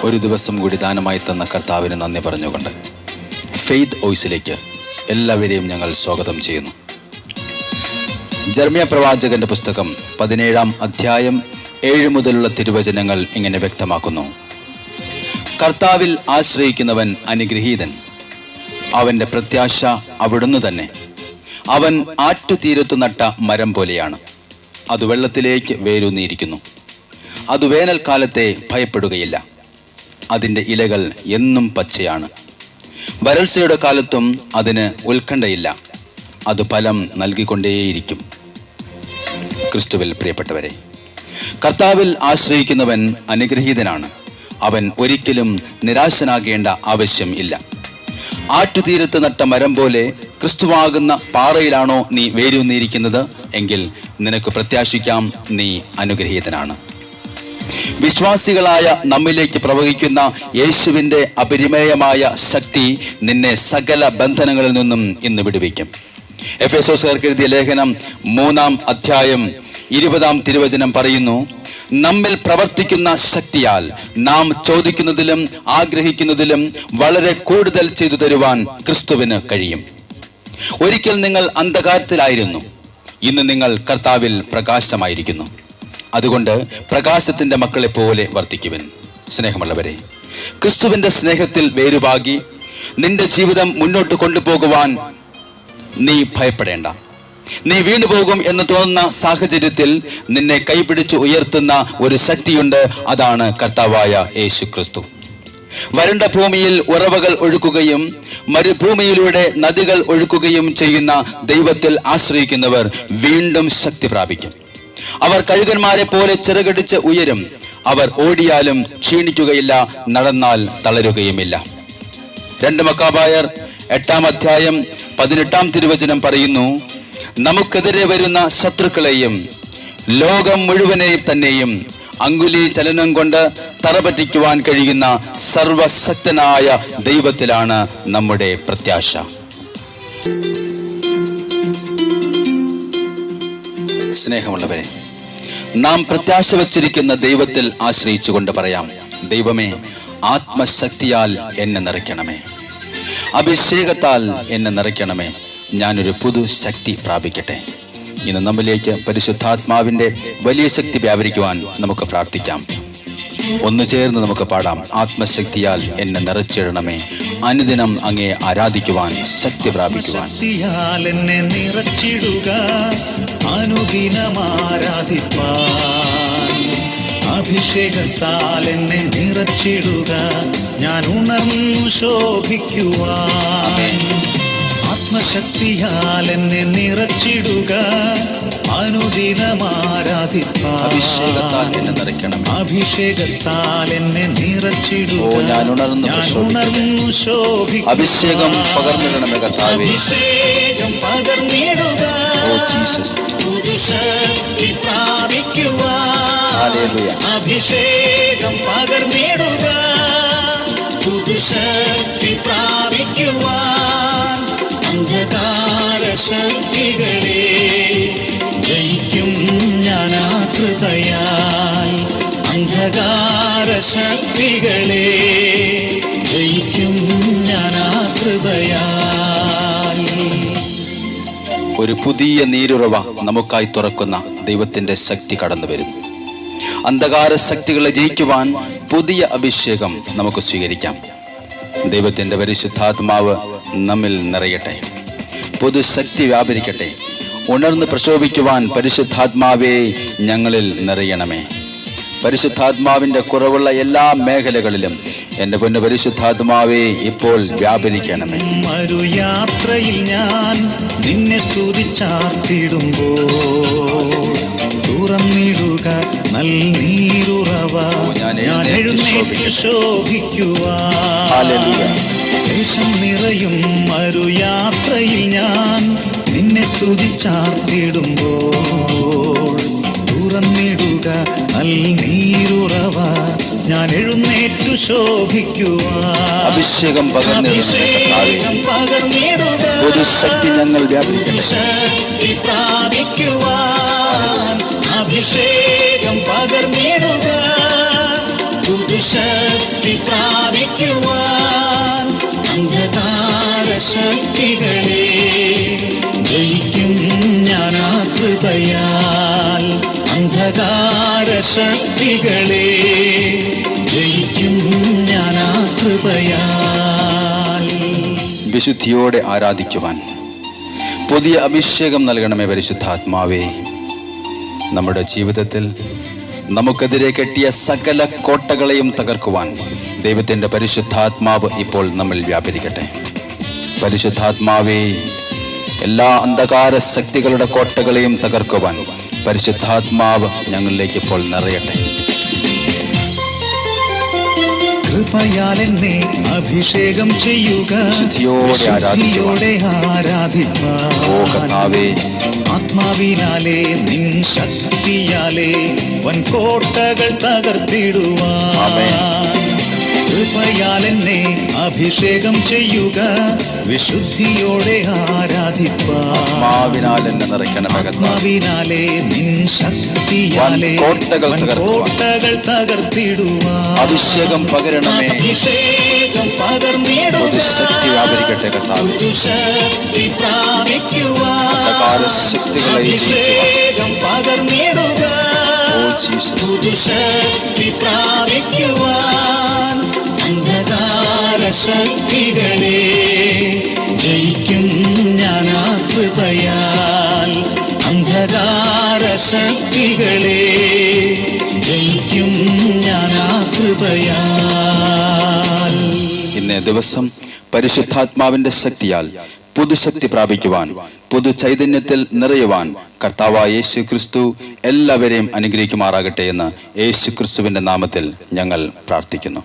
ഒരു ദിവസം കൂടി ദാനമായി തന്ന കർത്താവിന് നന്ദി പറഞ്ഞുകൊണ്ട് ഫെയ്ത്ത് വോയിസിലേക്ക് എല്ലാവരെയും ഞങ്ങൾ സ്വാഗതം ചെയ്യുന്നു. ജെറമ്യാ പ്രവാചകന്റെ പുസ്തകം 17-ാം അധ്യായം 7 മുതലുള്ള തിരുവചനങ്ങൾ ഇങ്ങനെ വ്യക്തമാക്കുന്നു. കർത്താവിൽ ആശ്രയിക്കുന്നവൻ അനുഗ്രഹീതൻ, അവന്റെ പ്രത്യാശ അവിടുന്ന് തന്നെ. അവൻ ആറ്റുതീരത്തു നട്ട മരം പോലെയാണ്, അത് വെള്ളത്തിലേക്ക് വേരൂന്നിയിരിക്കുന്നു. അത് വേനൽക്കാലത്തെ ഭയപ്പെടുകയില്ല, അതിൻ്റെ ഇലകൾ എന്നും പച്ചയാണ്. വരൾച്ചയുടെ കാലത്തും അതിന് ഉത്കണ്ഠയില്ല, അത് ഫലം നൽകിക്കൊണ്ടേയിരിക്കും. ക്രിസ്തുവിൽ പ്രിയപ്പെട്ടവരെ, കർത്താവിൽ ആശ്രയിക്കുന്നവൻ അനുഗ്രഹീതനാണ്. അവൻ ഒരിക്കലും നിരാശനാകേണ്ട ആവശ്യം ഇല്ല. ആറ്റുതീരത്ത് നട്ട മരം പോലെ ക്രിസ്തുവാകുന്ന പാറയിലാണോ നീ വേരൂന്നിയിരിക്കുന്നത് എങ്കിൽ നിനക്ക് പ്രത്യാശിക്കാം, നീ അനുഗ്രഹീതനാണ്. വിശ്വാസികളായ നമ്മിലേക്ക് പ്രവഹിക്കുന്ന യേശുവിൻ്റെ അപരിമേയമായ ശക്തി നിന്നെ സകല ബന്ധനങ്ങളിൽ നിന്നും ഇന്ന് വിടുവിക്കും. എഫെസോസുകാർക്ക് എഴുതിയ ലേഖനം 3-ാം അധ്യായം 20-ാം തിരുവചനം പറയുന്നു, നമ്മിൽ പ്രവർത്തിക്കുന്ന ശക്തിയാൽ നാം ചോദിക്കുന്നതിലും ആഗ്രഹിക്കുന്നതിലും വളരെ കൂടുതൽ ചെയ്തു തരുവാൻ ക്രിസ്തുവിന് കഴിയും. ഒരിക്കൽ നിങ്ങൾ അന്ധകാരത്തിലായിരുന്നു, ഇന്ന് നിങ്ങൾ കർത്താവിൽ പ്രകാശമായിരിക്കുന്നു. അതുകൊണ്ട് പ്രകാശത്തിന്റെ മക്കളെ പോലെ വർത്തിക്കുവിൻ. സ്നേഹമുള്ളവരെ, ക്രിസ്തുവിന്റെ സ്നേഹത്തിൽ വേരുപാകി നിന്റെ ജീവിതം മുന്നോട്ട് കൊണ്ടുപോകുവാൻ നീ ഭയപ്പെടേണ്ട. നീ വീണുപോകും എന്ന് തോന്നുന്ന സാഹചര്യത്തിൽ നിന്നെ കൈപിടിച്ച് ഉയർത്തുന്ന ഒരു ശക്തിയുണ്ട്, അതാണ് കർത്താവായ യേശു ക്രിസ്തു. വരണ്ട ഭൂമിയിൽ ഉറവകൾ ഒഴുക്കുകയും മരുഭൂമിയിലൂടെ നദികൾ ഒഴുക്കുകയും ചെയ്യുന്ന ദൈവത്തിൽ ആശ്രയിക്കുന്നവർ വീണ്ടും ശക്തി പ്രാപിക്കും. അവർ കഴുകന്മാരെ പോലെ ചിറകടിച്ച് ഉയരും. അവർ ഓടിയാലും ക്ഷീണിക്കുകയില്ല, നടന്നാൽ തളരുകയുമില്ല. 2 മക്കാബായർ 8-ാം അധ്യായം 18-ാം തിരുവചനം പറയുന്നു, നമുക്കെതിരെ വരുന്ന ശത്രുക്കളെയും ലോകം മുഴുവനെയും തന്നെയും അങ്കുലി ചലനം കൊണ്ട് തറപറ്റിക്കുവാൻ കഴിയുന്ന സർവശക്തനായ ദൈവത്തിലാണ് നമ്മുടെ പ്രത്യാശ. സ്നേഹമുള്ളവരെ, നാം പ്രത്യാശ വച്ചിരിക്കുന്ന ദൈവത്തിൽ ആശ്രയിച്ചുകൊണ്ട് പറയാം, ദൈവമേ, ആത്മശക്തിയാൽ എന്നെ നിറയ്ക്കണമേ, അഭിഷേകത്താൽ എന്നെ നിറയ്ക്കണമേ, ഞാനൊരു പുതു ശക്തി പ്രാപിക്കട്ടെ. ഇന്ന് നമ്മിലേക്ക് പരിശുദ്ധാത്മാവിൻ്റെ വലിയ ശക്തി വ്യാപരിക്കുവാൻ നമുക്ക് പ്രാർത്ഥിക്കാം. ഒന്നു ചേർന്ന് നമുക്ക് പാടാം, ആത്മശക്തിയാൽ എന്നെ നിറച്ചിടണമേ, അനുദിനം അങ്ങയെ ആരാധിക്കുവാൻ ശക്തി പ്രാപിക്കുവാൻ. എന്നെ നിറച്ചിടുക, അനുദിനം ആരാധിപ്പാൻ. അഭിഷേകത്താൽ എന്നെ നിറച്ചിടുക, ഞാൻ ഉണർന്നു ശോഭിക്കുവാൻ. ആത്മശക്തിയാൽ എന്നെ നിറച്ചിടുക, അനുദിനം ആരാധിപ്പാൻ. അഭിഷേകത്താൽ എന്നെ നിറയ്ക്കണം, അഭിഷേകത്താൽ എന്നെ നിറച്ചിടുക, ഞാൻ ഉണർന്നു ശോഭിക്കും. അഭിഷേകം പകർന്നിടണമേ കർത്താവേ, അഭിഷേകം പകർന്നിടുക, പുതുശക്തി പ്രാപിക്കുവാൻ. അഭിഷേകം പകർന്നിടുക, പുതുശക്തി പ്രാപിക്കുവാൻ. അന്ധകാര ശക്തികളെ ജയിക്കും ഞാൻ കൃപയാൽ. അന്ധകാര ശക്തികളെ ജയിക്കും ഞാൻ കൃപയാൽ. ഒരു പുതിയ നീരുറവ നമുക്കായി തുറക്കുന്ന ദൈവത്തിന്റെ ശക്തി കടന്നു വരുന്നു. അന്ധകാര ശക്തികളെ ജയിക്കുവാൻ പുതിയ അഭിഷേകം നമുക്ക് സ്വീകരിക്കാം. ദൈവത്തിന്റെ പരിശുദ്ധാത്മാവ് നമ്മിൽ നിറയട്ടെ, പുതുശക്തി വ്യാപരിക്കട്ടെ. ഉണർന്ന് പ്രശോഭിക്കുവാൻ പരിശുദ്ധാത്മാവേ ഞങ്ങളിൽ നിറയണമേ. പരിശുദ്ധാത്മാവിന്റെ കുറവുള്ള എല്ലാ മേഖലകളിലും എൻ്റെ പൊന്നു പരിശുദ്ധാത്മാവേ ഇപ്പോൾ വ്യാപരിക്കണമേ. മരുയാത്രയിൽ ഞാൻ നിന്നെ സ്തുതിച്ചാർത്തിടുമ്പോൾ തുറന്നിടുക നൽനീരുറവ, ഞാൻ എഴുന്നേറ്റ് ശോഭിക്കുവാൻ. ദേശം നിറയും മരുയാത്രയിൽ ഞാൻ നിന്നെ സ്തുതിച്ചാർത്തിടുമ്പോൾ തുറന്നിടുക നൽനീരുറവ, ഞാൻ എഴുന്നേറ്റു ശോഭിക്കുവാൻ. അഭിഷേകം പകർന്നിടുക, പുതുശക്തി ഞങ്ങൾ ശക്തി പ്രാപിക്കുവാൻ. അഭിഷേകം പകർന്നിടുക, പുതുശക്തി ശക്തി പ്രാപിക്കുവാൻ അന്ധകാര ശക്തികളെ ജയിക്കും ഞാൻ ആ കൃപയാൽ. അന്ധകാര ശക്തികളെ ജയിക്കും ഞാൻ ആ കൃപയാൽ. വിശുദ്ധിയോടെ ആരാധിക്കുവാൻ പുതിയ അഭിഷേകം നൽകണമേ പരിശുദ്ധാത്മാവേ. നമ്മുടെ ജീവിതത്തിൽ നമുക്കെതിരെ കെട്ടിയ സകല കോട്ടകളെയും തകർക്കുവാൻ ദൈവത്തിൻ്റെ പരിശുദ്ധാത്മാവ് ഇപ്പോൾ നമ്മിൽ വ്യാപരിക്കട്ടെ. പരിശുദ്ധാത്മാവേ, എല്ലാ അന്ധകാര ശക്തികളുടെ കോട്ടകളെയും തകർക്കുവാൻ പരിശുദ്ധാത്മാവ് ഞങ്ങളിലേക്ക് ഇപ്പോൾ നിറയട്ടെ. കൃപയാൽ എന്നെ അഭിഷേകം ചെയ്യുക, വിശുദ്ധിയോടെ ആരാധിപ്പാൻ. ആത്മാവിനാലേ നിൻ ശക്തിയാലേ വൻകോട്ടകൾ തകർത്തിടുവാൻ. കൃപയാൽ എന്നെ അഭിഷേകം ചെയ്യുക, വിശുദ്ധിയോടെ ആരാധിപ്പാൻ. ആത്മാവിനാലെ നിൻ ശക്തിയാലേ വൻകോട്ടകൾ തകർത്തിടുവാൻ. അഭിഷേകം പകരണമേ. അഭിഷേകം പകർന്നിടുക, ശക്തി വ്യാപരിക്കട്ടെ കർത്താവേ. ശക്തി പ്രാപിക്കുവാൻ. ശക്തികളെ അഭിഷേകം പകർന്നിടുക, ശക്തി പ്രാപിക്കുവാൻ. അന്ധകാര ശക്തികളെ ജയിക്കും ഞാൻ ആ കൃപയാൽ. അന്ധകാര ശക്തികളെ ജയിക്കും ഞാൻ ആ കൃപയാൽ. ഇന്നേ ദിവസം പരിശുദ്ധാത്മാവിന്റെ ശക്തിയാൽ പുതുശക്തി പ്രാപിക്കുവാൻ, പുതു ചൈതന്യത്തിൽ നിറയുവാൻ കർത്താവായ യേശു ക്രിസ്തു എല്ലാവരെയും അനുഗ്രഹിക്കുമാറാകട്ടെ എന്ന് യേശു ക്രിസ്തുവിന്റെ നാമത്തിൽ ഞങ്ങൾ പ്രാർത്ഥിക്കുന്നു.